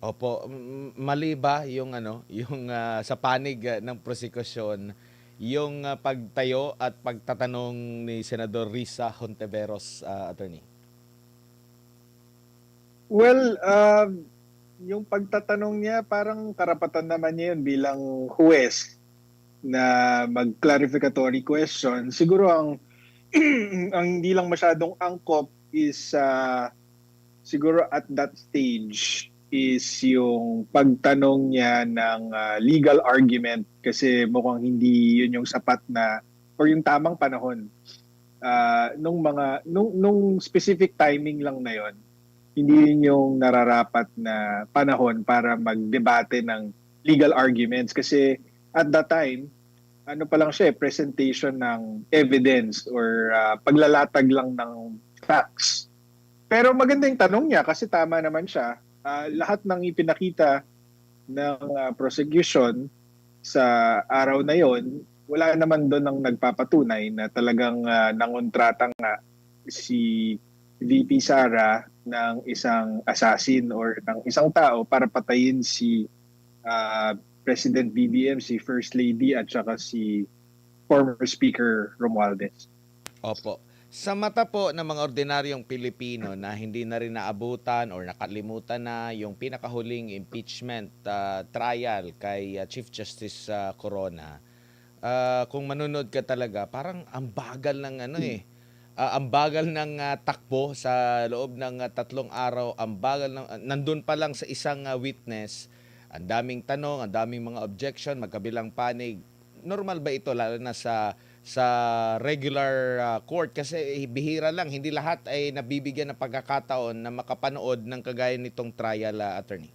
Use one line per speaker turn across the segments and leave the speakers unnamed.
Opo, mali ba yung ano, yung, sa panig, ng prosekusyon, yung, pagtayo at pagtatanong ni Senador Risa Hontiveros, attorney?
Well, yung pagtatanong niya parang karapatan naman niya yun bilang huwes na mag-clarificatory question. Siguro ang ang hindi lang masyadong angkop is siguro at that stage is yung pagtanong niya ng legal argument kasi mukhang hindi yun yung sapat na or yung tamang panahon nung specific timing lang na yon, hindi yun yung nararapat na panahon para magdebate ng legal arguments kasi at that time ano pa lang siya presentation ng evidence or paglalatag lang ng facts. Pero maganda yung tanong niya kasi tama naman siya. Lahat ng ipinakita ng prosecution sa araw na yon, wala naman doon ang nagpapatunay na talagang nangontrata nga si VP Sara ng isang assassin or ng isang tao para patayin si President BBM, si First Lady at saka si former Speaker Romualdez.
Opo. Sa mata po ng mga ordinaryong Pilipino na hindi na rin naabutan or nakalimutan na yung pinakahuling impeachment trial kay Chief Justice Corona, kung manonood ka talaga, parang ang bagal ng ano ang bagal ng takbo sa loob ng 3 araw, ang bagal ng nandun pa lang sa isang witness, ang daming tanong, ang daming mga objection, magkabilang panig. Normal ba ito lalo na sa regular court kasi bihira lang, hindi lahat ay nabibigyan ng pagkakataon na makapanood ng kagaya nitong trial, attorney?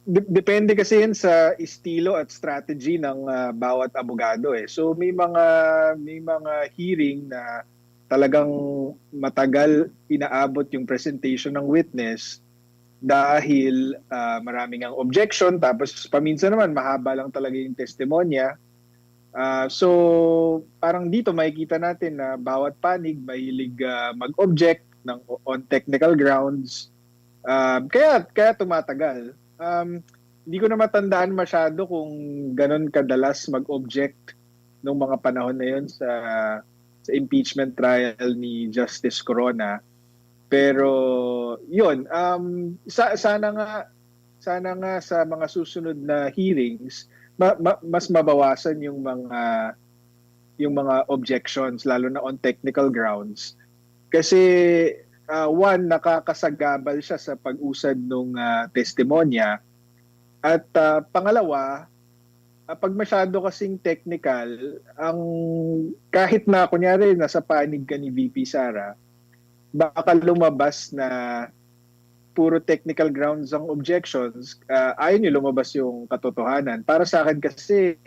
Depende kasi yan sa estilo at strategy ng bawat abogado eh. So may mga hearing na talagang matagal inaabot yung presentation ng witness dahil maraming ang objection tapos paminsan naman mahaba lang talaga yung testimonya. So parang dito makikita natin na bawat panig mahilig mag-object on technical grounds. Kaya tumatagal. Hindi ko na matandaan masyado kung ganon kadalas mag-object nung mga panahon na yun sa impeachment trial ni Justice Corona. Pero yun, sana nga sa mga susunod na hearings mas mabawasan yung mga objections lalo na on technical grounds kasi one, nakakasagabal siya sa pag-usad ng testimonya. At pangalawa, pag masyado kasing technical, kahit na kunyari nasa panig ka ni VP Sara, baka lumabas na puro technical grounds ang objections, ayaw niyo lumabas yung katotohanan. Para sa akin kasi,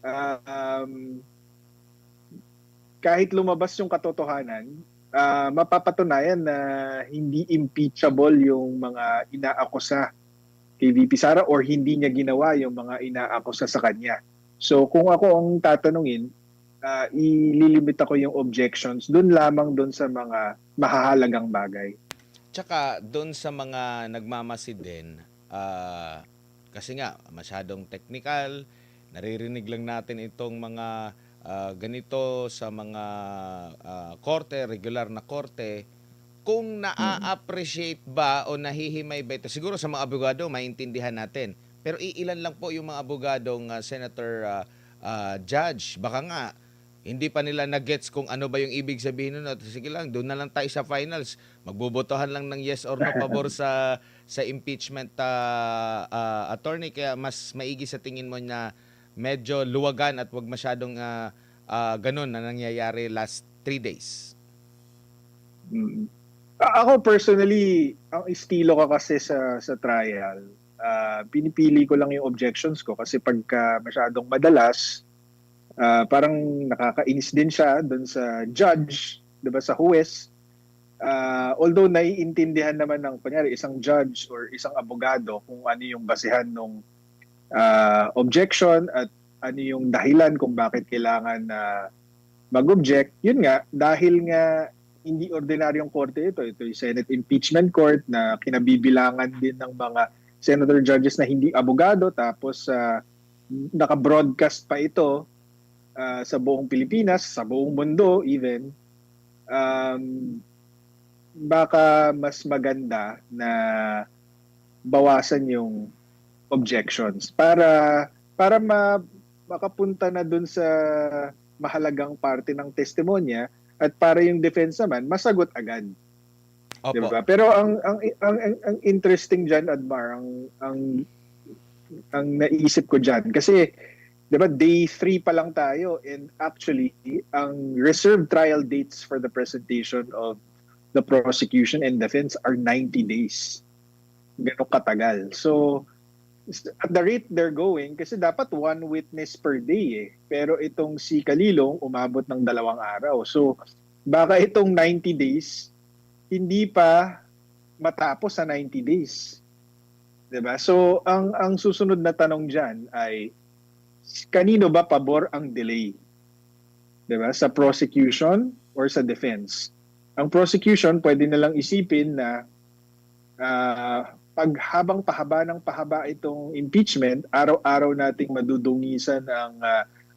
uh, um, kahit lumabas yung katotohanan, mapapatunayan na hindi impeachable yung mga inaakusa kay VP Sara or hindi niya ginawa yung mga inaakusa sa kanya. So kung ako ang tatanungin, ililimit ako yung objections dun lamang dun sa mga mahahalagang bagay.
Tsaka doon sa mga nagmamasid din, kasi nga masyadong technical, naririnig lang natin itong mga ganito sa mga korte, regular na korte. Kung naa-appreciate ba o nahihimay ba ito, siguro sa mga abogado maintindihan natin. Pero iilan lang po yung mga abogadong senator, judge. Baka nga hindi pa nila na-gets kung ano ba yung ibig sabihin nun. At sige lang, doon na lang tayo sa finals. Magbobotohan lang ng yes or no pabor sa impeachment, attorney. Kaya mas maigi sa tingin mo na medyo luwagan at wag masyadong ganun na nangyayari last 3 days.
Mm. Ako personally, ang estilo ko kasi sa trial, pinipili ko lang yung objections ko kasi pagka masyadong madalas, parang nakakainis din siya doon sa judge, 'di ba, sa huwes. Although naiintindihan naman ng kunyari isang judge or isang abogado kung ano yung basehan ng objection at ano yung dahilan kung bakit kailangan mag-object. Yun nga, dahil nga hindi ordinaryong korte ito. Ito yung Senate Impeachment Court na kinabibilangan din ng mga senator judges na hindi abogado, tapos naka-broadcast pa ito sa buong Pilipinas, sa buong mundo even. Um, Baka mas maganda na bawasan yung objections para makapunta na dun sa mahalagang parte ng testimonya, at para yung defense naman masagot agad, 'di
Opo.
ba? Pero ang interesting diyan, Admar, ang naisip ko diyan kasi 'di ba day 3 pa lang tayo, and actually ang reserved trial dates for the presentation of the prosecution and defense are 90 days. Ganun katagal. So at the rate they're going, kasi dapat one witness per day eh. Pero itong si Kalilong umabot ng 2 araw. So baka itong 90 days hindi pa matapos sa 90 days. 'Di ba? So ang susunod na tanong diyan ay kanino ba pabor ang delay? 'Di ba? Sa prosecution or sa defense? Ang prosecution pwede na lang isipin na pag habang pahaba ng pahaba itong impeachment, araw-araw nating madudungisan ang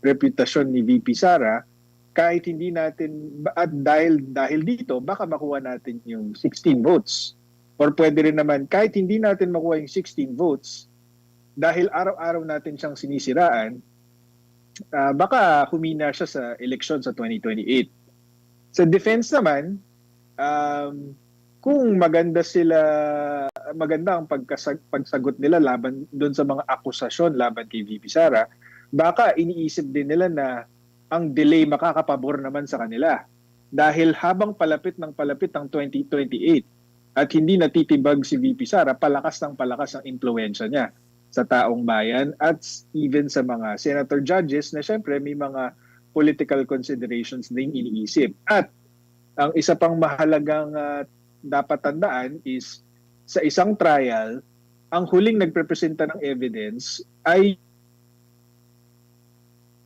reputasyon ni VP Sara, kahit hindi natin, at dahil dito, baka makuha natin yung 16 votes. Or pwede rin naman, kahit hindi natin makuha yung 16 votes, dahil araw-araw natin siyang sinisiraan, baka humina siya sa eleksyon sa 2028. Sa defense naman, kung maganda ang pagsagot nila laban doon sa mga akusasyon laban kay VP Sara, baka iniisip din nila na ang delay makakapabor naman sa kanila. Dahil habang palapit ng 2028 at hindi natitibag si VP Sara, palakas ng palakas ang impluwensya niya sa taong bayan at even sa mga senator judges na syempre may mga political considerations ding iniisip. At ang isa pang mahalagang dapat tandaan is sa isang trial, ang huling nagprepresenta ng evidence ay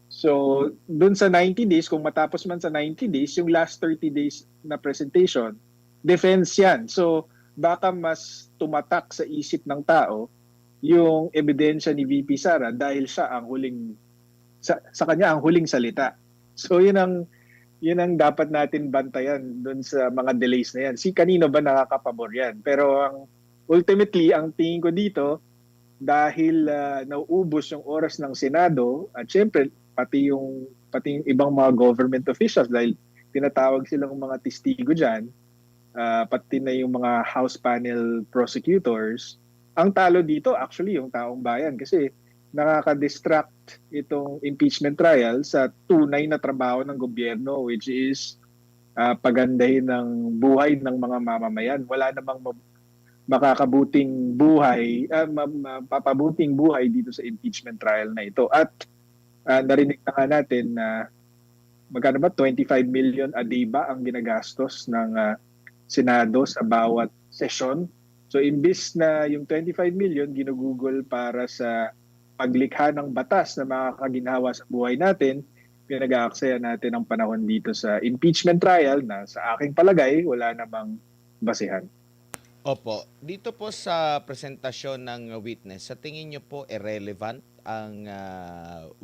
so dun sa 90 days, kung matapos man sa 90 days, yung last 30 days na presentation, defense yan. So baka mas tumatak sa isip ng tao yung ebidensya ni VP Sara dahil siya ang huling sa kanya ang huling salita. So yun ang dapat natin bantayan doon sa mga delays na yan. Si kanino ba nakakapabor yan? Pero ultimately, ang tingin ko dito, dahil nauubos yung oras ng Senado, at syempre, pati yung ibang mga government officials, dahil tinatawag silang mga testigo dyan, pati na yung mga House panel prosecutors, ang talo dito actually yung taong bayan kasi nakaka-distract itong impeachment trial sa tunay na trabaho ng gobyerno, which is pagandahin ng buhay ng mga mamamayan. Wala namang makakabuting buhay, mapapabuting buhay dito sa impeachment trial na ito. At narinig na nga natin na magkano ba, 25 million a day ba ang ginagastos ng Senado sa bawat session. So imbis na yung 25 million ginugugol para sa paglikha ng batas na makakaginhawa sa buhay natin, pinag-aaksaya natin ang panahon dito sa impeachment trial na sa aking palagay wala namang basehan.
Opo. Dito po sa presentasyon ng witness, sa tingin niyo po irrelevant ang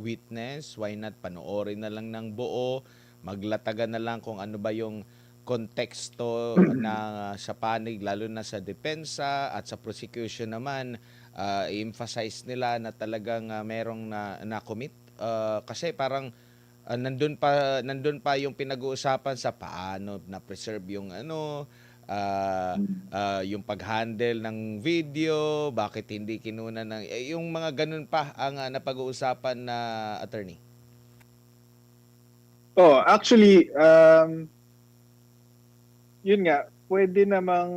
witness? Why not panoorin na lang ng buo, maglatagan na lang kung ano ba yung konteksto na sa panig, lalo na sa depensa at sa prosecution naman, i-emphasize nila na talagang merong na-commit. Kasi parang nandun pa yung pinag-uusapan sa paano na preserve yung yung pag-handle ng video, bakit hindi kinuna ng yung mga ganun pa ang napag-uusapan na attorney.
Oh, actually, yun nga, pwede namang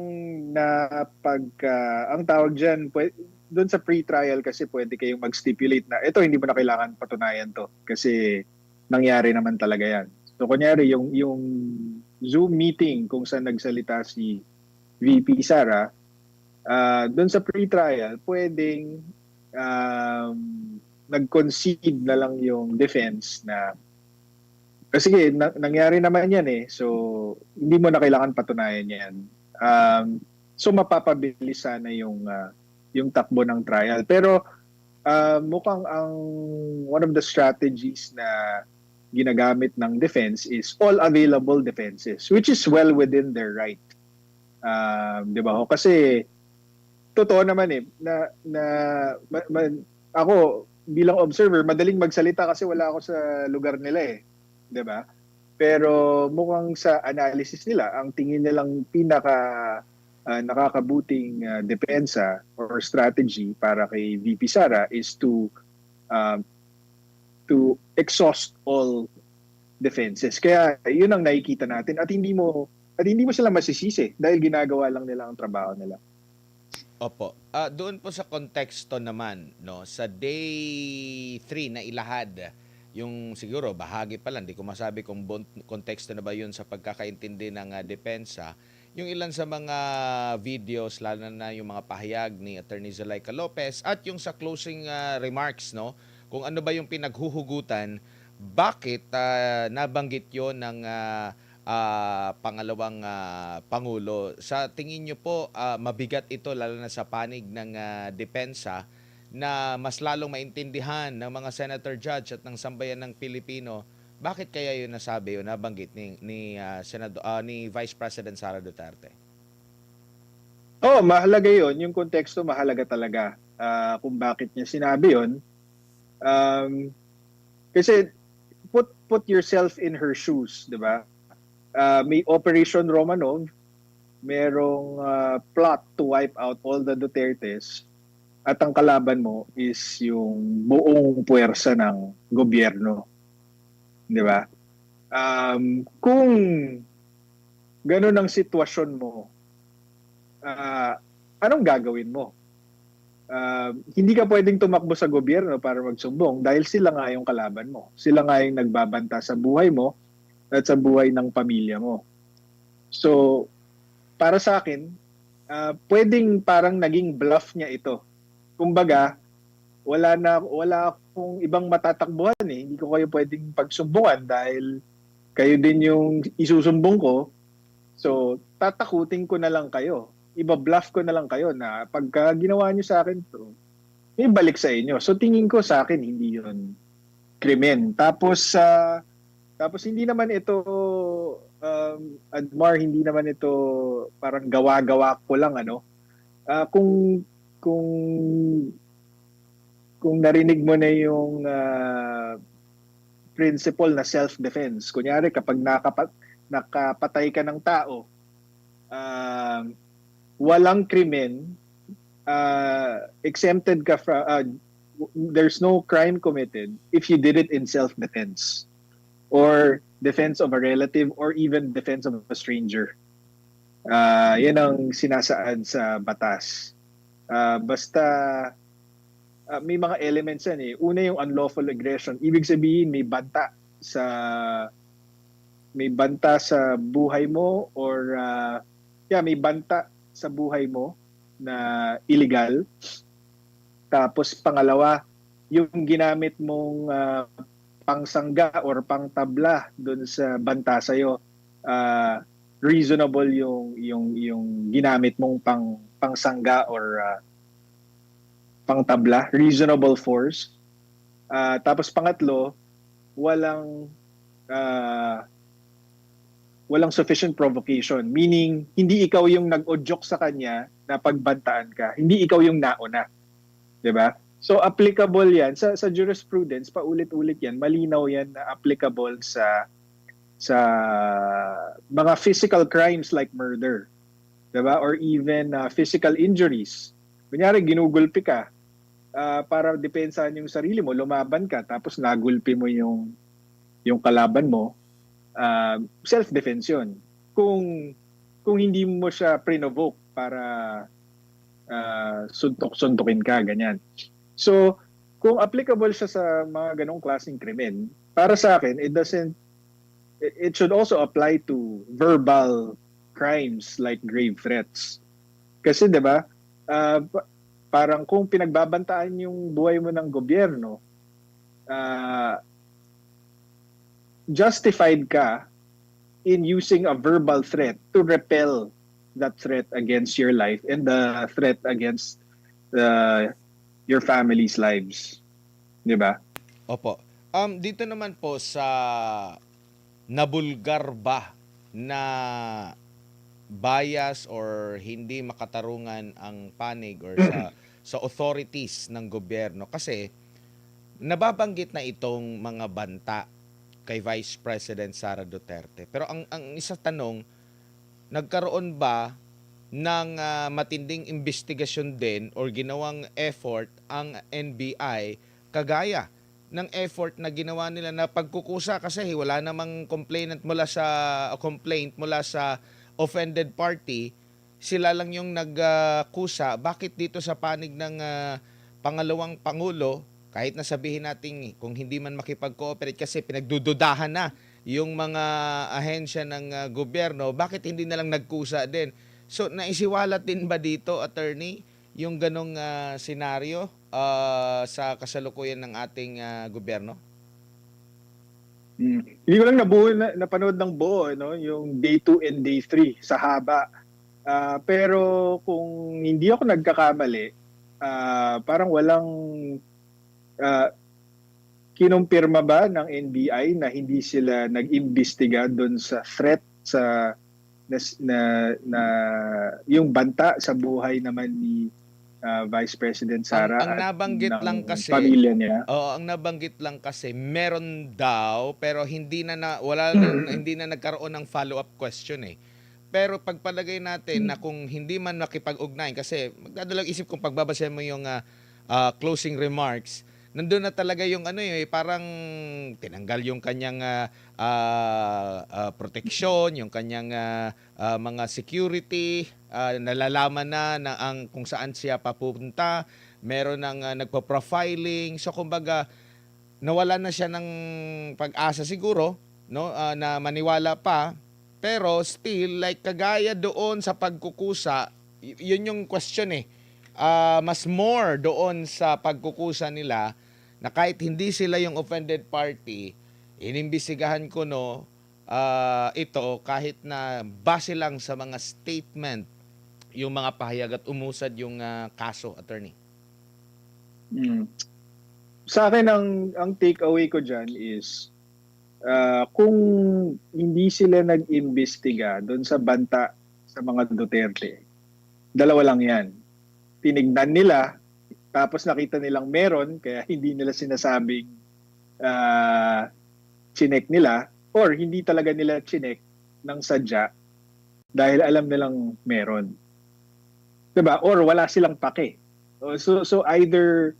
ang tawag dyan, doon sa pre-trial kasi pwede kayong mag-stipulate na ito hindi mo na kailangan patunayan to kasi nangyari naman talaga yan. So kunyari yung Zoom meeting kung saan nagsalita si VP Sara, doon sa pre-trial pwedeng nag-concede na lang yung defense na Sige, nangyari naman yan eh. So, hindi mo na kailangan patunayan yan. So, mapapabilis sana yung takbo ng trial. Pero mukhang ang one of the strategies na ginagamit ng defense is all available defenses, which is well within their right. Di ba ho? Kasi, totoo naman eh, ako bilang observer, madaling magsalita kasi wala ako sa lugar nila eh. 'Di ba? Pero mukhang sa analysis nila, ang tingin nilang pinaka nakakabuting depensa or strategy para kay VP Sara is um, to exhaust all defenses. Kaya 'yun ang nakikita natin at hindi mo sila masisisi dahil ginagawa lang nila ang trabaho nila.
Opo. Doon po sa konteksto naman, no, sa day 3 na ilahad, yung siguro bahagi pa lang, di ko masabi kung konteksto na ba yun sa pagkakaintindi ng depensa, yung ilan sa mga videos, lalo na yung mga pahayag ni Attorney Zulaika Lopez at yung sa closing remarks, no, kung ano ba yung pinaghuhugutan, bakit nabanggit yon ng pangalawang pangulo. Sa tingin niyo po, mabigat ito lalo na sa panig ng depensa na mas lalong maintindihan ng mga senator judge at ng sambayan ng Pilipino. Bakit kaya yun nasabi o nabanggit ni Vice President Sara Duterte?
Oh, mahalaga 'yon. Yung konteksto mahalaga talaga. Kung bakit niya sinabi 'yon. Um, Kasi put yourself in her shoes, 'di ba? May Operation Romanov, merong plot to wipe out all the Dutertes at ang kalaban mo is yung buong puwersa ng gobyerno, 'di ba? Kung ganun ang sitwasyon mo, anong gagawin mo? Hindi ka pwedeng tumakbo sa gobyerno para magsumbong dahil sila nga yung kalaban mo. Sila nga yung nagbabanta sa buhay mo at sa buhay ng pamilya mo. So, para sa akin, pwedeng parang naging bluff niya ito. Kumbaga, wala akong ibang matatakbuhan eh. Hindi ko kayo pwedeng pagsumbungan dahil kayo din yung isusumbong ko. So, tatakutin ko na lang kayo. Iba-bluff ko na lang kayo na pagka ginawa niyo sa akin to, may balik sa inyo. So, tingin ko sa akin, hindi yun krimen. Tapos hindi naman ito, Admar, hindi naman ito parang gawa-gawa ko lang, ano. Kung kung narinig mo na yung principle na self-defense, kunyari kapag nakapatay ka ng tao, uh, walang krimen, exempted ka from, there's no crime committed if you did it in self-defense or defense of a relative or even defense of a stranger. Yan ang sinasaad sa batas. Basta may mga elements yan eh. Una yung unlawful aggression. Ibig sabihin may banta sa buhay mo or may banta sa buhay mo na illegal. Tapos pangalawa, yung ginamit mong pangsangga or pangtabla doon sa banta sa'yo, reasonable yung ginamit mong pangsangga or pangtabla, reasonable force. Tapos pangatlo, walang sufficient provocation, meaning hindi ikaw yung nag-odyok sa kanya na pagbantaan ka, hindi ikaw yung nauna, 'di ba? So applicable 'yan sa jurisprudence, paulit-ulit 'yan, malinaw 'yan na applicable sa mga physical crimes like murder, 'di ba? Or even physical injuries. Kunyari ginugulpi ka, para depensahan yung sarili mo, lumaban ka tapos nagulpi mo yung kalaban mo, self-defense yun. Kung hindi mo siya pre-provoke para suntok-suntokin ka, ganyan. So, kung applicable siya sa mga ganong klaseng krimen, para sa akin, it should also apply to verbal crimes like grave threats. Kasi 'di ba, parang kung pinagbabantaan yung buhay mo ng gobyerno, justified ka in using a verbal threat to repel that threat against your life and the threat against your family's lives. Di ba?
Opo. Dito naman po sa nabulgar ba na bias or hindi makatarungan ang panig or sa authorities ng gobyerno, kasi nababanggit na itong mga banta kay Vice President Sara Duterte. Pero ang isa tanong, nagkaroon ba ng matinding investigasyon din or ginawang effort ang NBI kagaya ng effort na ginawa nila na pagkukusa, kasi wala namang complaint mula sa offended party, sila lang yung nagkusa. Bakit dito sa panig ng pangalawang pangulo, kahit na sabihin natin kung hindi man makipag-cooperate kasi pinagdududahan na yung mga ahensya ng gobyerno, bakit hindi na lang nagkusa din? So naisiwalat din ba dito, attorney, yung ganong senaryo sa kasalukuyan ng ating gobyerno?
Hindi ko lang napanood ng buo, no? Yung day 2 and day 3 sa haba. Pero kung hindi ako nagkakamali, parang walang kinumpirma ba ng NBI na hindi sila nag-imbestiga doon sa threat sa na yung banta sa buhay naman ni Vice President Sara
Ang
at
nabanggit
ng
lang kasi,
pamilya niya.
ang nabanggit lang kasi meron daw pero hindi na wala na, hindi na nagkaroon ng follow-up question eh. Pero pagpalagay natin na kung hindi man nakipag-ugnayan, kasi magdadalang isip kung pagbabasa mo yung closing remarks, nandun na talaga yung parang tinanggal yung kanyang proteksyon, yung kanyang mga security, nalalaman na kung saan siya papunta, meron ng nagpo-profiling. So kumbaga, nawala na siya ng pag-asa siguro, no, na maniwala pa, pero still like kagaya doon sa pagkukusa, yun yung question eh. Mas more doon sa pagkukusa nila na kahit hindi sila yung offended party, inimbestigahan ko ito kahit na base lang sa mga statement yung mga pahayag at umusad yung kaso, attorney.
Sa akin ang takeaway ko diyan is kung hindi sila nag-imbestiga doon sa banta sa mga Duterte, dalawa lang 'yan. Tinignan nila, tapos nakita nilang meron, kaya hindi nila sinasabing chinek nila, or hindi talaga nila chinek ng sadya dahil alam nilang meron. Diba? Or wala silang pake. So either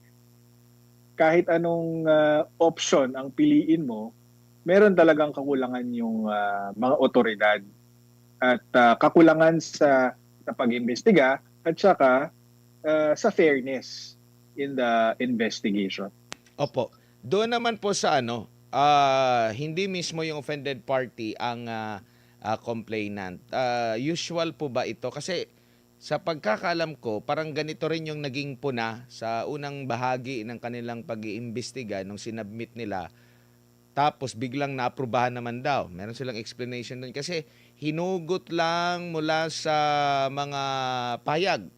kahit anong option ang piliin mo, meron talagang kakulangan yung mga otoridad. At kakulangan sa pag-imbestiga at saka sa fairness in the investigation.
Opo. Doon naman po sa hindi mismo yung offended party ang complainant. Usual po ba ito? Kasi sa pagkakaalam ko, parang ganito rin yung naging puna sa unang bahagi ng kanilang pag-iimbestiga nung sinubmit nila. Tapos biglang naaprubahan naman daw. Meron silang explanation doon kasi hinugot lang mula sa mga payag,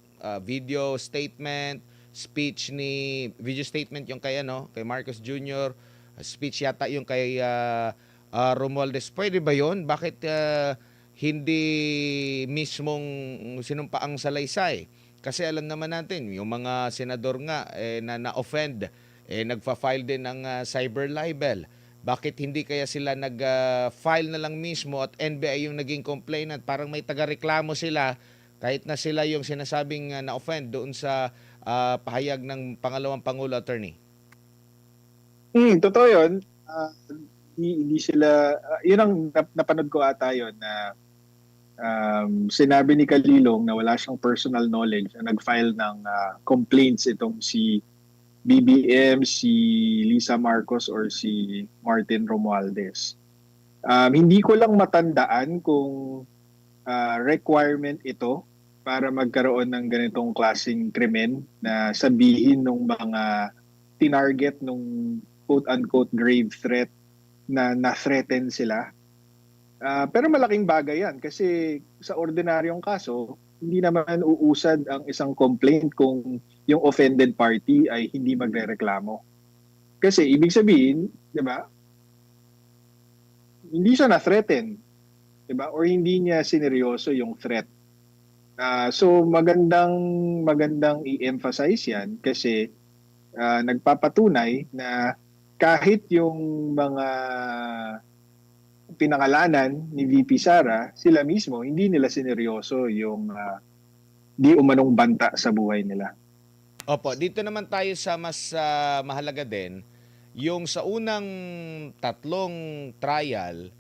video statement, video statement yung kay kay Marcos Jr., speech yata yung kay Romualdez. Pwede ba 'yon? Bakit hindi mismong sinumpaang salaysay? Kasi alam naman natin, yung mga senador nga na-offend, nagfa-file din ng cyber libel. Bakit hindi kaya sila nag-file na lang mismo at NBI yung naging complainant? Parang may taga-reklamo sila kahit na sila yung sinasabing na-offend doon sa pahayag ng pangalawang Pangulo, attorney.
Totoo yun. Hindi sila, yun ang napanood ko ata yun na sinabi ni Kalilong na wala siyang personal knowledge na nag-file ng complaints itong si BBM, si Lisa Marcos or si Martin Romualdez. Hindi ko lang matandaan kung requirement ito para magkaroon ng ganitong klaseng krimen na sabihin ng mga tinarget nung quote-unquote grave threat na na-threaten sila. Pero malaking bagay yan kasi sa ordinaryong kaso, hindi naman uusad ang isang complaint kung yung offended party ay hindi magrereklamo. Kasi ibig sabihin, di ba, hindi siya na-threaten, di ba? Or hindi niya sineryoso yung threat. So magandang i-emphasize yan kasi nagpapatunay na kahit yung mga pinangalanan ni VP Sara, sila mismo, hindi nila sineryoso yung di umanong banta sa buhay nila.
Opo, dito naman tayo sa mas mahalaga din, yung sa unang tatlong trial,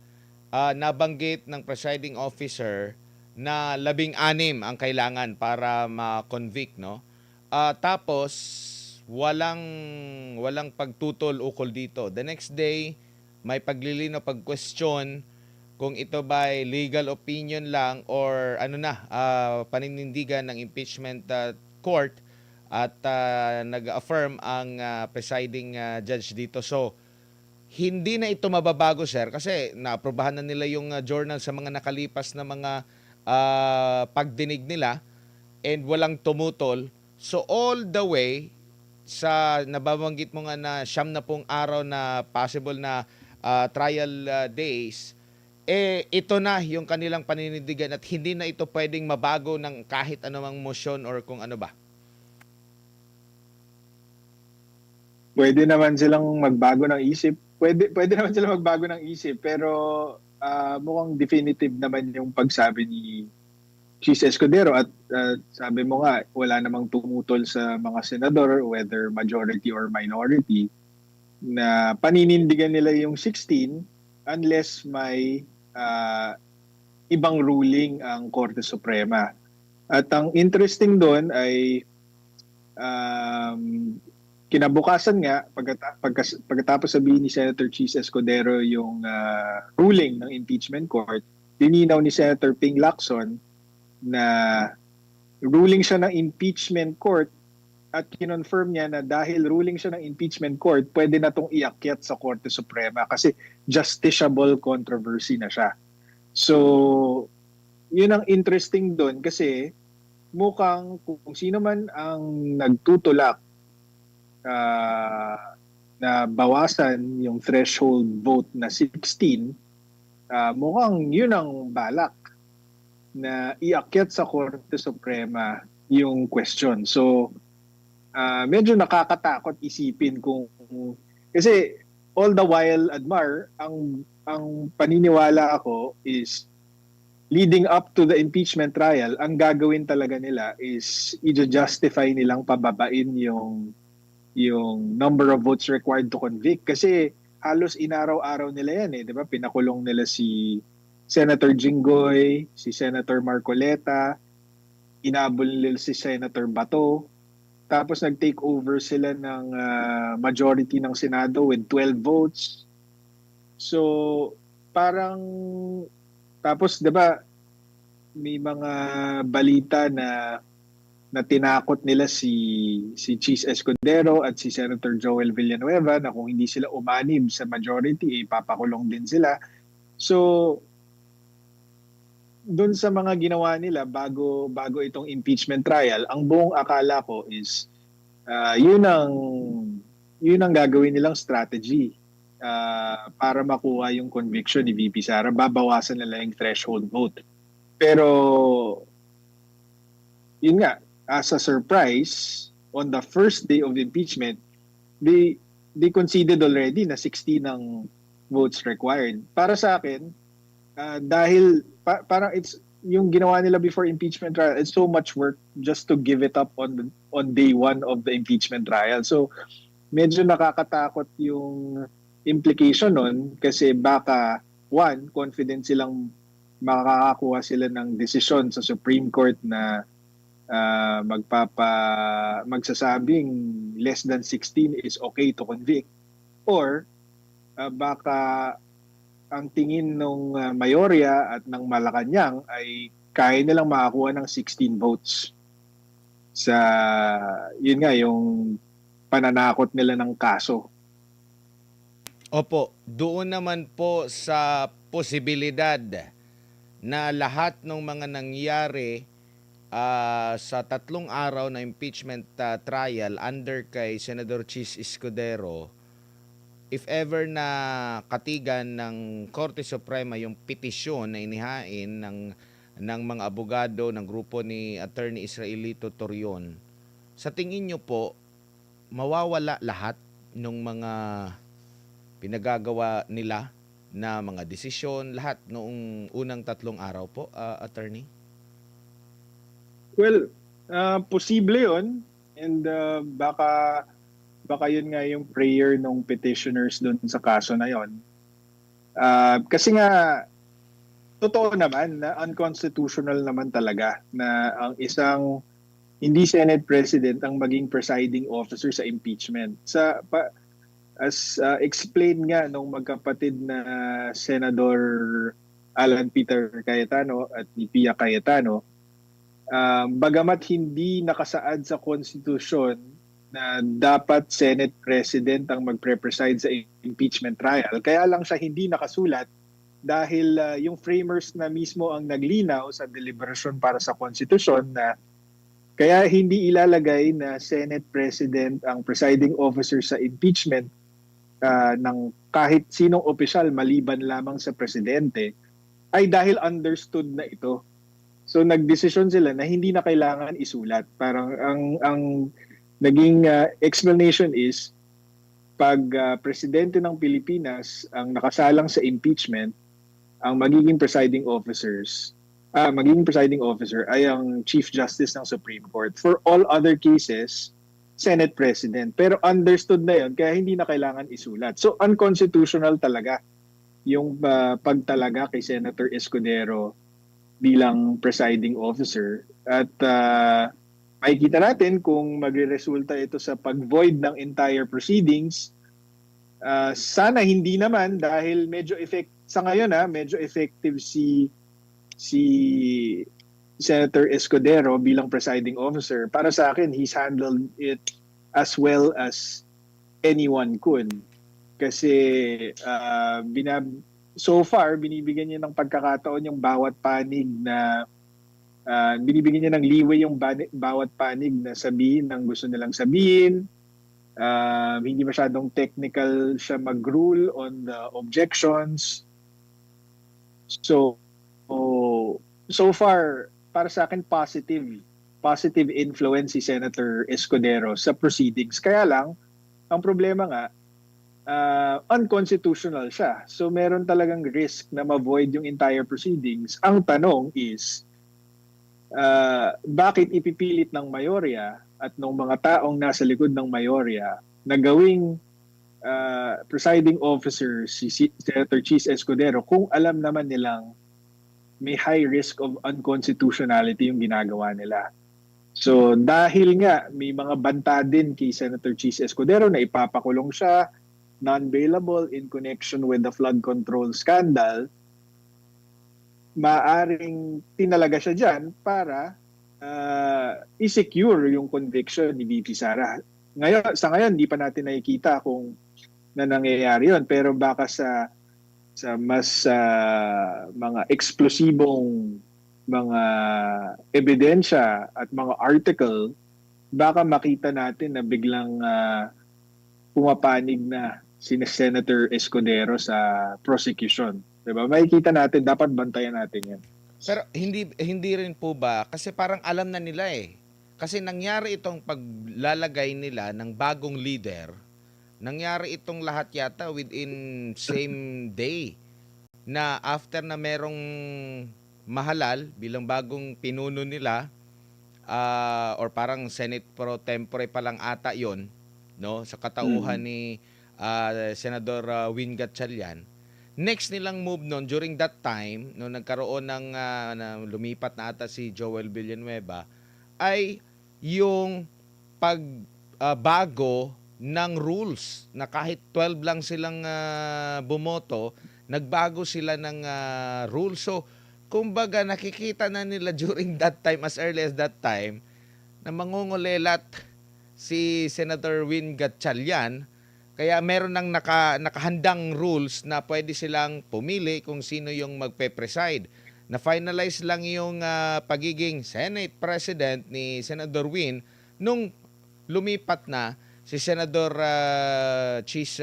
nabanggit ng presiding officer na 16 ang kailangan para ma-convict, no? Tapos walang pagtutol ukol dito. The next day, may paglilino, pag-question kung ito ba ay legal opinion lang or ano na, paninindigan ng impeachment court at nag-affirm ang presiding judge dito. So, hindi na ito mababago, sir, kasi naaprobahan na nila yung journal sa mga nakalipas na mga pagdinig nila and walang tumutol. So, all the way sa nababanggit mo nga na 70 araw na possible na trial days, ito na yung kanilang paninindigan at hindi na ito pwedeng mabago ng kahit anumang motion or kung ano ba.
Pwede naman silang magbago ng isip. Pwede naman silang magbago ng isip pero mukhang definitive naman yung pagsabi ni Chis Escudero at sabi mo nga wala namang tumutol sa mga senador whether majority or minority na paninindigan nila yung 16 unless may ibang ruling ang Korte Suprema. At ang interesting doon ay kinabukasan nga, pagkatapos sabihin ni Senator Chis Escudero yung ruling ng impeachment court, lininaw ni Senator Ping Lacson na ruling siya ng impeachment court at kinonfirm niya na dahil ruling siya ng impeachment court, pwede na itong iakyat sa Korte Suprema kasi justiciable controversy na siya. So, yun ang interesting doon kasi mukhang kung sino man ang nagtutulak na bawasan yung threshold vote na 16, mukhang yun ang balak na iakyat sa Korte Suprema yung question. So, medyo nakakatakot isipin kung kasi all the while, Admar, ang paniniwala ako is leading up to the impeachment trial, ang gagawin talaga nila is i-justify nilang pababain yung number of votes required to convict. Kasi halos inaraw-araw nila yan eh. Di ba? Pinakulong nila si Senator Jinggoy, si Senator Marcoleta, inabol nila si Senator Bato. Tapos nag-take over sila ng majority ng Senado with 12 votes. So, parang tapos 'di ba may mga balita na tinakot nila si Chis Escudero at si Senator Joel Villanueva na kung hindi sila umanib sa majority, ipapakulong din sila. So, doon sa mga ginawa nila bago itong impeachment trial, ang buong akala ko is yun ang gagawin nilang strategy para makuha yung conviction ni VP Sara. Babawasan nila yung threshold vote. Pero yun nga, as a surprise, on the first day of the impeachment, they conceded already na 16 ang votes required. Para sa akin, dahil parang it's yung ginawa nila before impeachment trial, it's so much work just to give it up on day one of the impeachment trial. So medyo nakakatakot yung implication nun kasi baka one, confident silang makakakuha sila ng desisyon sa Supreme Court na magsasabing less than 16 is okay to convict, or baka ang tingin ng mayorya at ng Malacanang ay kaya nilang makakuha ng 16 votes sa yun nga yung pananakot nila ng kaso.
Opo, doon naman po sa posibilidad na lahat ng mga nangyari sa 3 araw na impeachment trial under kay Senador Chis Escudero, if ever na katigan ng Korte Suprema yung petisyon na inihain ng mga abogado ng grupo ni Attorney Israelito Torion, sa tingin nyo po, mawawala lahat ng mga pinagagawa nila na mga desisyon, lahat noong unang 3 araw po, attorney?
Well, posible 'yon, and baka yun nga yung prayer ng petitioners doon sa kaso na yon. Kasi nga totoo naman na unconstitutional naman talaga na ang isang hindi Senate President ang maging presiding officer sa impeachment. As explained nga nung magkapatid na Senador Alan Peter Cayetano at ni Pia Cayetano, bagamat hindi nakasaad sa konstitusyon na dapat Senate President ang magpre-preside sa impeachment trial, kaya lang siya hindi nakasulat dahil yung framers na mismo ang naglinaw sa deliberasyon para sa konstitusyon na kaya hindi ilalagay na Senate President ang presiding officer sa impeachment ng kahit sinong opisyal maliban lamang sa presidente, ay dahil understood na ito. So nagdesisyon sila na hindi na kailangan isulat. Parang ang naging explanation is pag presidente ng Pilipinas ang nakasalang sa impeachment, ang magiging presiding officer ay ang Chief Justice ng Supreme Court. For all other cases, Senate President. Pero understood na yun, kaya hindi na kailangan isulat. So unconstitutional talaga yung pagtalaga kay Senator Escudero bilang presiding officer. At makikita natin kung magre-resulta ito sa pag-void ng entire proceedings. Sana hindi naman dahil medyo medyo effective si Senator Escudero bilang presiding officer. Para sa akin, he's handled it as well as anyone could. Kasi so far, binibigyan niya ng pagkakataon yung bawat panig na binibigyan niya ng leeway yung bawat panig na sabihin ng gusto nilang sabihin. Hindi masyadong technical siya mag-rule on the objections. So far, para sa akin, positive influence si Senator Escudero sa proceedings. Kaya lang, ang problema nga, unconstitutional siya. So meron talagang risk na ma-void yung entire proceedings. Ang tanong is, bakit ipipilit ng mayorya at ng mga taong nasa likod ng mayorya na gawing presiding officer si Senator Chis Escudero kung alam naman nilang may high risk of unconstitutionality yung ginagawa nila. So dahil nga may mga banta din kay Senator Chis Escudero na ipapakulong siya, non-bailable in connection with the flood control scandal, maaring tinalaga siya dyan para i-secure yung conviction ni VP Sara. Sa ngayon, di pa natin nakikita kung na nangyayari yun. Pero baka sa mas mga eksplosibong mga ebidensya at mga article, baka makita natin na biglang pumapanig na si Senator Escudero sa prosecution. Diba? Makikita natin, dapat bantayan natin yan.
Pero hindi rin po ba, kasi parang alam na nila eh. Kasi nangyari itong paglalagay nila ng bagong leader, nangyari itong lahat yata within same day, na after na merong mahalal bilang bagong pinuno nila, or parang Senate pro tempore pa lang ata yon, no, sa katauhan ni Senador Win Gatchalian. Next nilang move noon during that time, no, nagkaroon ng na lumipat na ata si Joel Villanueva, ay yung pagbago ng rules na kahit 12 lang silang bumoto, nagbago sila ng rules. So kumbaga nakikita na nila during that time, as early as that time, na mangungulelat si Senator Win Gatchalian Kaya meron ng nakahandang rules na pwede silang pumili kung sino yung magpe-preside. Na-finalize lang yung pagiging Senate President ni Senador Win nung lumipat na si Senador Chis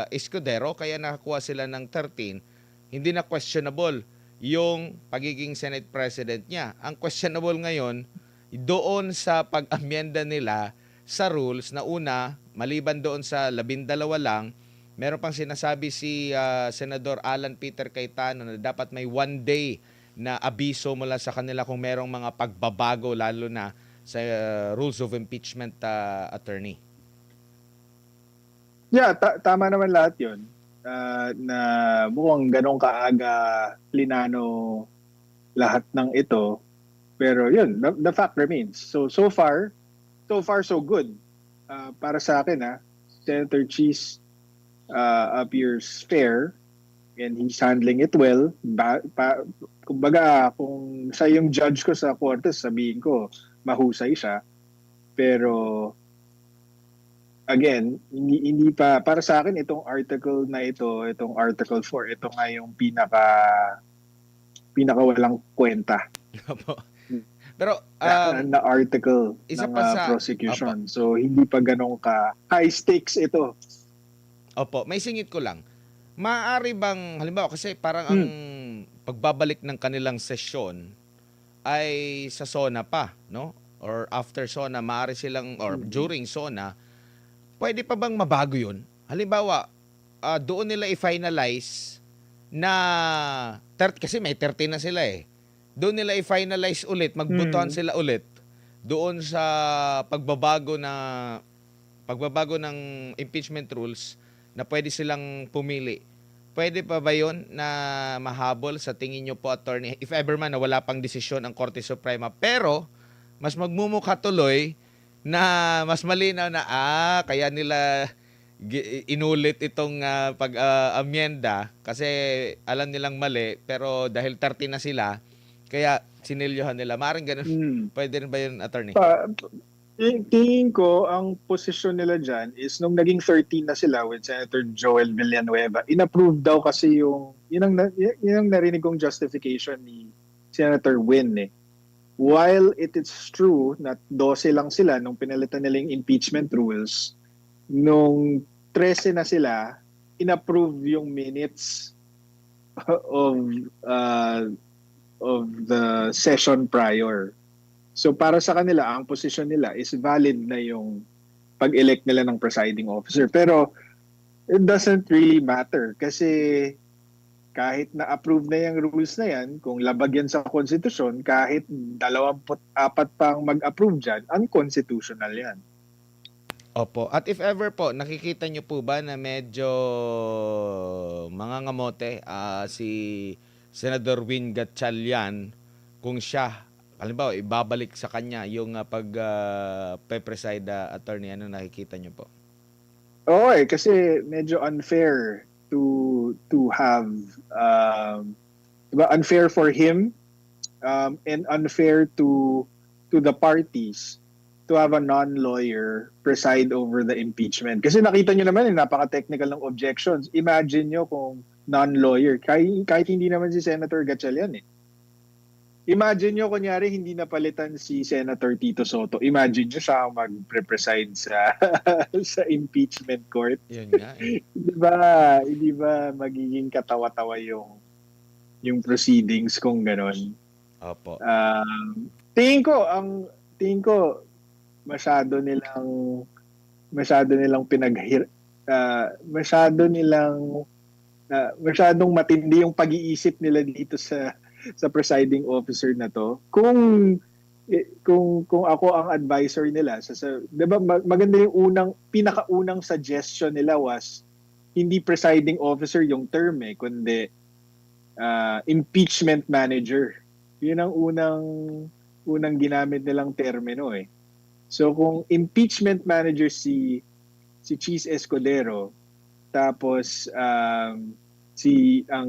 Escudero, kaya nakakuha sila ng 13. Hindi na questionable yung pagiging Senate President niya. Ang questionable ngayon doon sa pag-amyenda nila sa rules na una, maliban doon sa 12 lang, meron pang sinasabi si Senador Alan Peter Cayetano na dapat may 1 day na abiso mula sa kanila kung merong mga pagbabago, lalo na sa rules of impeachment, attorney.
Yeah, tama naman lahat yun. Na mukhang ganong kaaga plinano lahat ng ito. Pero yun, the fact remains. So far so good. Para sa akin, Senator Cheese appears fair and he's handling it well. Kumbaga, kung siya yung judge ko sa korte, sabihin ko, mahusay siya. Pero again, hindi pa, para sa akin, itong article na ito, itong Article 4, ito nga yung pinaka walang kwenta
Pero
na article
isa
ng
pa sa
prosecution. So hindi pa ganun ka high stakes ito.
Opo, may singit ko lang. Maaari bang, halimbawa kasi parang ang pagbabalik ng kanilang sesyon ay sa SONA pa, no? Or after SONA, maaari silang, or during SONA, pwede pa bang mabago yun? Halimbawa, doon nila i-finalize na, kasi may 13 na sila eh. Doon nila i-finalize ulit, magbutuhan sila ulit doon sa pagbabago ng impeachment rules na pwede silang pumili. Pwede pa ba yun na mahabol sa tingin nyo po, attorney? If ever man na wala pang desisyon ang Korte Suprema, pero mas magmumukha tuloy na mas malinaw na kaya nila inulit itong pag-amyenda kasi alam nilang mali, pero dahil 13 na sila, kaya sinilyohan nila. Maring ganun. Pwede rin ba yun, attorney?
Tingin ko, ang posisyon nila dyan is nung naging 13 na sila with Senator Joel Villanueva, inapprove daw kasi yun ang narinig kong justification ni Senator Win eh. While it is true na 12 lang sila nung pinalitan nila yung impeachment rules, nung 13 na sila, inapprove yung minutes of the session prior. So para sa kanila, ang posisyon nila is valid na yung pag-elect nila ng presiding officer. Pero it doesn't really matter kasi kahit na-approve na yung rules na yan, kung labag yan sa konstitusyon, kahit 24 pang mag-approve dyan, unconstitutional yan.
Opo. At if ever po, nakikita nyo po ba na medyo mangangamote si Senador Win Gatchalian kung siya, halimbawa, ibabalik sa kanya yung pag-preside, attorney, ano nakikita nyo po?
Oo kasi medyo unfair to have unfair for him and unfair to the parties to have a non-lawyer preside over the impeachment. Kasi nakita nyo naman, napaka-technical ng objections. Imagine nyo kung non-lawyer, kahit hindi naman si Senator Gatchalian eh. Imagine nyo, kunyari, hindi napalitan si Senator Tito Soto. Imagine nyo siya mag-preside sa impeachment court.
Yun nga eh.
Hindi ba magiging katawa-tawa yung proceedings kung ganon?
Opo.
Tingin ko masyado masyadong matindi yung pag-iisip nila dito sa presiding officer na to. Kung ako ang advisor nila, 'di ba maganda yung pinakaunang suggestion nila was hindi presiding officer yung term kundi impeachment manager. Yun ang unang ginamit nilang termino eh. So kung impeachment manager si Chis Escudero, tapos ang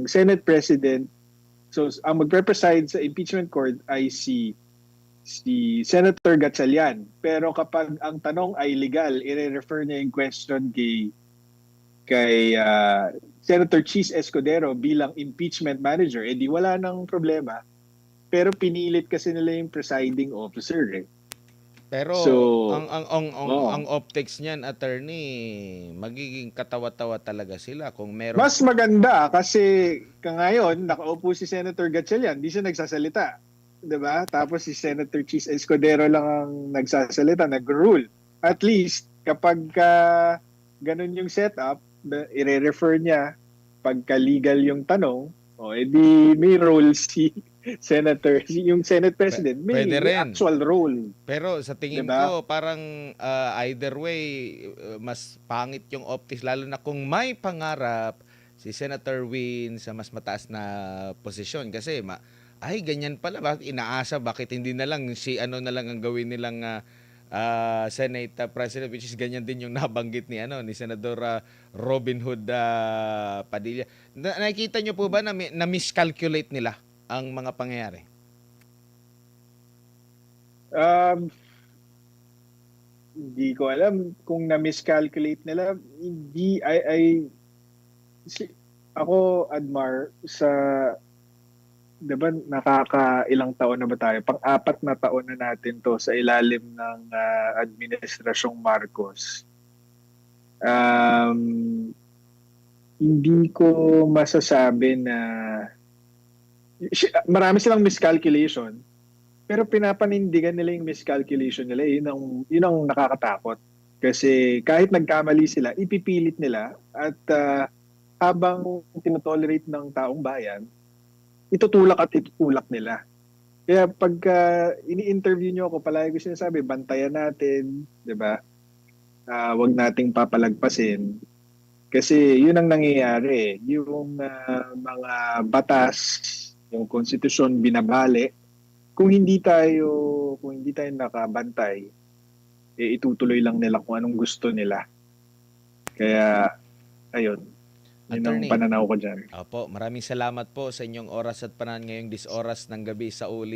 Senate President, so ang magre-preside sa impeachment court ay si Senator Gatchalian. Pero kapag ang tanong ay legal, i-refer niya yung question kay Senator Cheese Escudero bilang impeachment manager, edi wala nang problema. Pero pinilit kasi nila yung presiding officer eh.
Pero
So,
ang
oh,
optics niyan, attorney, magiging katawa-tawa talaga sila kung merong
mas maganda kasi ngayon nakaupo si Senator Gatchalian, di siya nagsasalita. 'Di ba? Tapos si Senator Cheese Escudero lang ang nagsasalita, nag-rule. At least kapag ganun yung setup, i-refer niya pagka legal yung tanong, o edi may role si Senator, yung Senate President,
pwede
may
rin.
actual role,
Pero sa
'di
tingin
ba?
ko parang either way mas pangit yung optics lalo na kung may pangarap si Senator Win sa mas mataas na posisyon kasi ay ganyan pala, bakit inaasa, bakit hindi na lang si ano na lang ang gawin nilang Senate President, which is ganyan din yung nabanggit ni ni Senador Robin Hood Padilla. Nakikita niyo po ba na, na miscalculate nila ang mga pangyayari?
Um, Hindi ko alam kung na-miscalculate nila. Hindi, si, ako, Admar, sa, di ba, nakakailang taon na ba tayo? Pang-apat na taon na natin to sa ilalim ng Administrasyong Marcos. Um, Hindi ko masasabi na, marami silang miscalculation, pero pinapanindigan nila yung miscalculation nila. Yun ang nakakatakot. Kasi kahit nagkamali sila, ipipilit nila at habang tinotolerate ng taong bayan, itutulak at itutulak nila. Kaya pagka ini-interview nyo ako, palagi ko sinasabi, bantayan natin, di ba? Wag nating papalagpasin. Kasi yun ang nangyayari. Yung mga batas, yung konstitusyon binabali, kung hindi tayo nakabantay, itutuloy lang nila kung anong gusto nila. Kaya ayun, yun ang
Attorney,
pananaw ko diyan.
opo, maraming salamat po sa inyong oras at panahon ngayong 10 oras ng gabi sa uli.